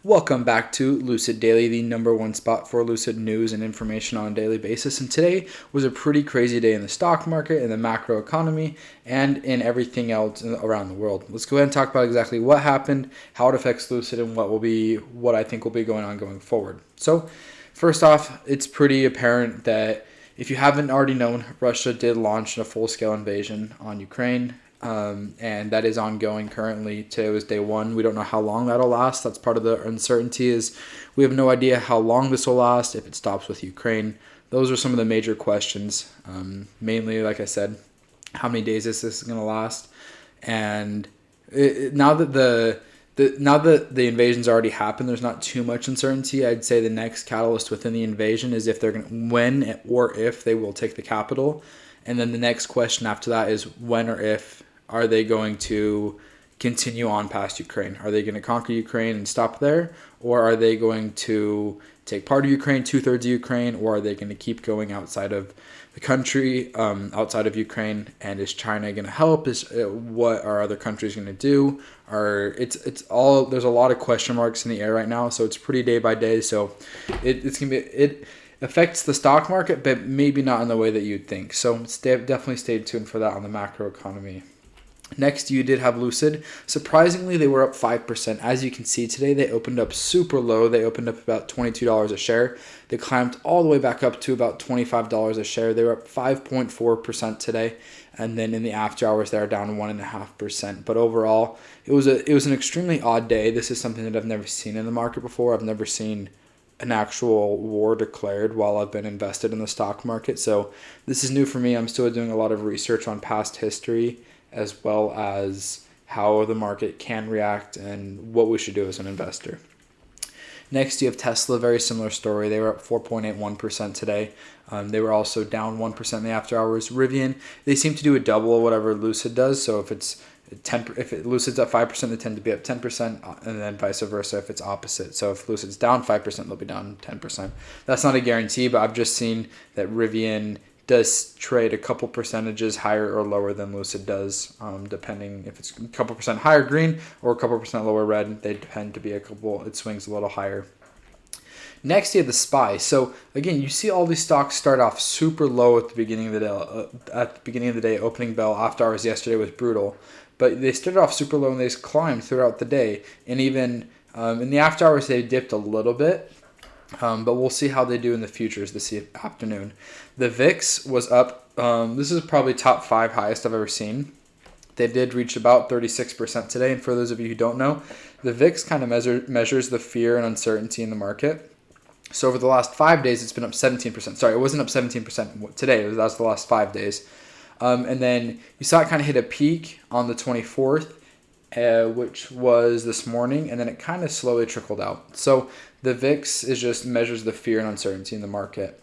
Welcome back to Lucid Daily, the number one spot for Lucid news and information on a daily basis. And today was a pretty crazy day in the stock market, in the macro economy, and in everything else around the world. Let's go ahead and talk about exactly what happened, how it affects Lucid, and what I think will be going on going forward. So, first off, it's pretty apparent that if you haven't already known, Russia did launch a full-scale invasion on Ukraine. And that is ongoing currently. Today was day one. We don't know how long that'll last. That's part of the uncertainty is we have no idea how long this will last, if it stops with Ukraine. Those are some of the major questions. Mainly, like I said, how many days is this going to last? And now that the invasion's already happened, there's not too much uncertainty. I'd say the next catalyst within the invasion is if they're when or if they will take the capital. And then the next question after that is when or if are they going to continue on past Ukraine? Are they going to conquer Ukraine and stop there? Or are they going to take part of Ukraine, 2/3 of Ukraine? Or are they going to keep going outside of the country, outside of Ukraine? And is China going to help? What are other countries going to do? There's a lot of question marks in the air right now. So it's pretty day by day. So it's going to be, it affects the stock market, but maybe not in the way that you'd think. So definitely stay tuned for that on the macro economy. Next, you did have Lucid. Surprisingly, they were up 5%. As you can see today, they opened up super low. They opened up about $22 a share. They climbed all the way back up to about $25 a share. They were up 5.4% today. And then in the after hours, they are down 1.5%. But overall, it was an extremely odd day. This is something that I've never seen in the market before. I've never seen an actual war declared while I've been invested in the stock market. So this is new for me. I'm still doing a lot of research on past history as well as how the market can react and what we should do as an investor. Next, you have Tesla, very similar story. They were up 4.81% today. They were also down 1% in the after hours. Rivian, they seem to do a double of whatever Lucid does. So if Lucid's up 5%, they tend to be up 10%, and then vice versa if it's opposite. So if Lucid's down 5%, they'll be down 10%. That's not a guarantee, but I've just seen that Rivian does trade a couple percentages higher or lower than Lucid does, depending if it's a couple percent higher green or a couple percent lower red. They tend to be it swings a little higher. Next, you have the SPY. So again, you see all these stocks start off super low at the beginning of the day. Opening bell after hours yesterday was brutal, but they started off super low and they just climbed throughout the day. And even in the after hours, they dipped a little bit. But we'll see how they do in the futures this afternoon. The VIX was up. This is probably top 5 highest I've ever seen. They did reach about 36% today. And for those of you who don't know, the VIX kind of measures the fear and uncertainty in the market. So over the last 5 days, it's been up 17%. Sorry, it wasn't up 17% today. That was the last 5 days. And then you saw it kind of hit a peak on the 24th. Which was this morning, and then it kind of slowly trickled out. So the VIX just measures the fear and uncertainty in the market.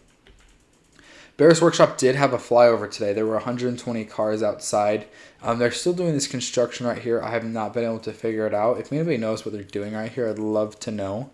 Lucid Workshop did have a flyover today. There were 120 cars outside. They're still doing this construction right here. I have not been able to figure it out. If anybody knows what they're doing right here, I'd love to know.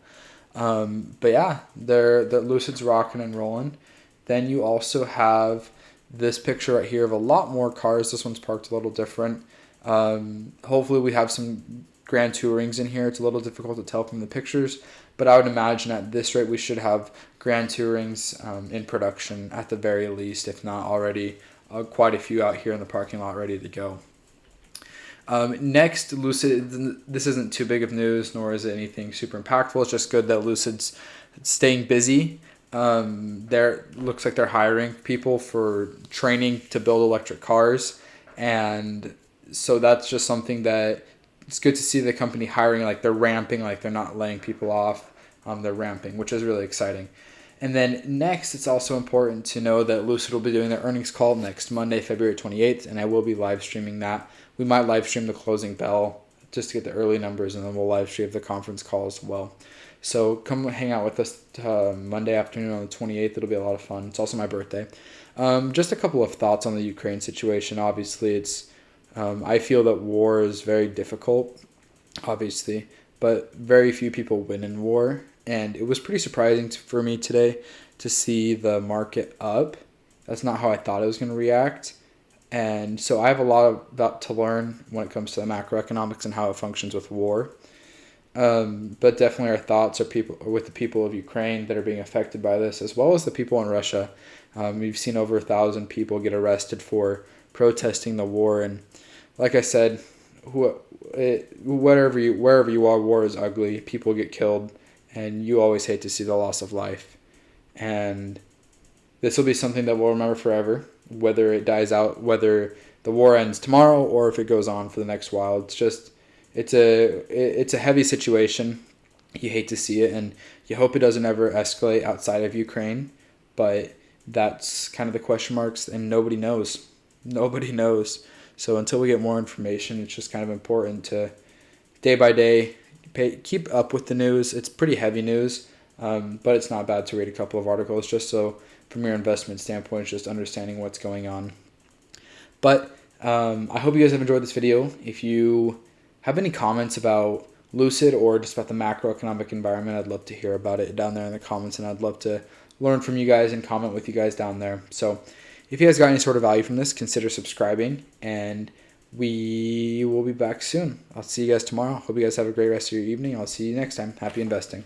But yeah, the Lucid's rocking and rolling. Then you also have this picture right here of a lot more cars. This one's parked a little different. Hopefully we have some Grand Tourings in here. It's a little difficult to tell from the pictures, but I would imagine at this rate we should have Grand Tourings in production at the very least, if not already quite a few out here in the parking lot ready to go. Next, Lucid, this isn't too big of news, nor is it anything super impactful. It's just good that Lucid's staying busy. Looks like they're hiring people for training to build electric cars, and so that's just something that it's good to see the company hiring, like they're ramping, like they're not laying people off. They're ramping, which is really exciting. And then next, it's also important to know that Lucid will be doing their earnings call next Monday, February 28th, and I will be live streaming that. We might live stream the closing bell just to get the early numbers, and then we'll live stream the conference call as well. So come hang out with us Monday afternoon on the 28th. It'll be a lot of fun. It's also my birthday. Just a couple of thoughts on the Ukraine situation. Obviously, I feel that war is very difficult, obviously, but very few people win in war. And it was pretty surprising for me today to see the market up. That's not how I thought it was going to react. And so I have a lot to learn when it comes to the macroeconomics and how it functions with war. But definitely our thoughts are with the people of Ukraine that are being affected by this, as well as the people in Russia. We've seen over 1,000 people get arrested for protesting the war, and like I said, wherever you are, war is ugly. People get killed, and you always hate to see the loss of life. And this will be something that we'll remember forever, whether it dies out, whether the war ends tomorrow, or if it goes on for the next while. It's a heavy situation. You hate to see it, and you hope it doesn't ever escalate outside of Ukraine. But that's kind of the question marks, and nobody knows. Nobody knows. So until we get more information, it's just kind of important to day by day keep up with the news. It's pretty heavy news, but it's not bad to read a couple of articles just so from your investment standpoint, it's just understanding what's going on. But I hope you guys have enjoyed this video. If you have any comments about Lucid or just about the macroeconomic environment, I'd love to hear about it down there in the comments, and I'd love to learn from you guys and comment with you guys down there. So if you guys got any sort of value from this, consider subscribing, and we will be back soon. I'll see you guys tomorrow. Hope you guys have a great rest of your evening. I'll see you next time. Happy investing.